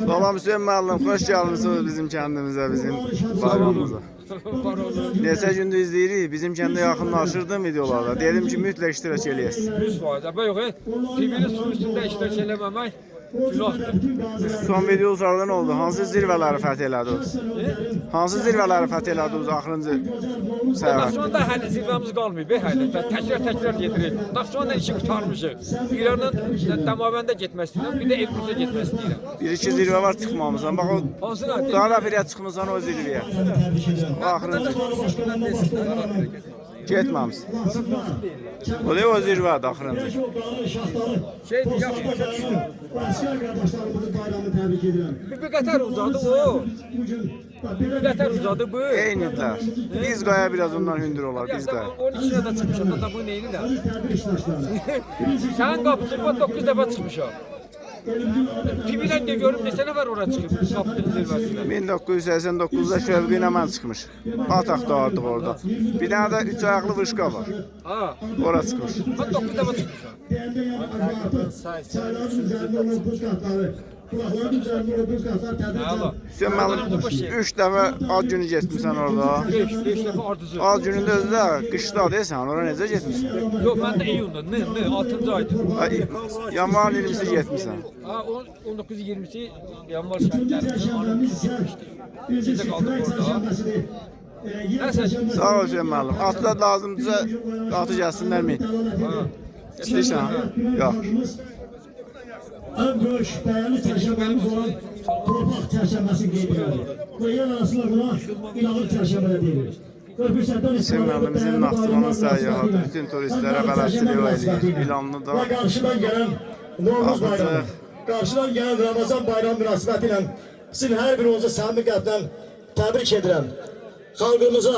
Babam Hüseyin müəllim, xoş gəlmisiniz bizim kəndimizə, bizim bayramımıza. Neçə gündür izləyirik, bizim kəndə yaxınlaşırdım videolarda. Dedim ki, mütləq iştirak eləyəsiniz. 100%. Yox, TV-nin su üstündə iştirak eləməmək günahdır. Son videolardan oldu. Hansı zirvələri fəth elədiniz? Hansı zirvələri fəth elədiniz axırıncı səyahət? Naxçıvanda hələ zirvəmiz qalmayıb, hələ. Təkrar gedirik. Naxçıvanda işi qurtarmışıq. İranın Dəməvəndə getmək istəyirəm, bir də Elbrus'a getmək istəyirəm. Bir-iki zirvə var çıxmamısan. Bax o Hansına? Qarabirə çıxmısan o zirvəyə. O axırıncı getməmisən. O da o zirvədir axırıncı. Şeydir, yaxşı başa düşdüm. Bir qədər uzadı o. Bir qədər uzadı bu. Eynidirlər. Biz qaya biraz ondan hündür olar, biz qaya. 12 dəfə çıxmışam, da bu neyinlər? Sənin qapıcılıqla 9 dəfə çıxmışam. TV-dən də görüm neçə nəfər ora çıxıb qapıcılıq zirvəsinə. 1989-da Şövqü ilə mən çıxmış. Ataq doğardıq orada. Bir dənə də 3 ayaqlı vışqa var. Ha. Ora çıxmış. Mən 9 dəfə çıxmışam. Hüseyin müəllim 3 dəfə ad günü getmişsən orada. 5 dəfə ardıcı. Ad günündə özü də qışda deyəsən, ora necə getmişsən? Yox, mən də iyunda, 6-cı aydı. Yanvarın 20-si getmişsən. Ha, 19-20-si yanvar şəhərlərində gecə qaldım orada. Nəsə, Sağ ol Hüseyin müəllim. Atlar lazımdırsa atı gəlsinlər mi? İstəyirsən? Yox. En büyük değerli çerçevemiz olan torpaq çerçevesi geliyor. Ve yer arasında buna inanır çerçevede değil. Hüseyin müəllimizin Naxçıvanın səyyahı bütün turistlərə bələdçilik eləyir. İlanlıda Ve karşıdan gelen Novruz bayramı, karşıdan gelen Ramazan bayramı münasibətilə sizin her birinizi səmimi qəlbdən təbrik edirəm. Xalqımıza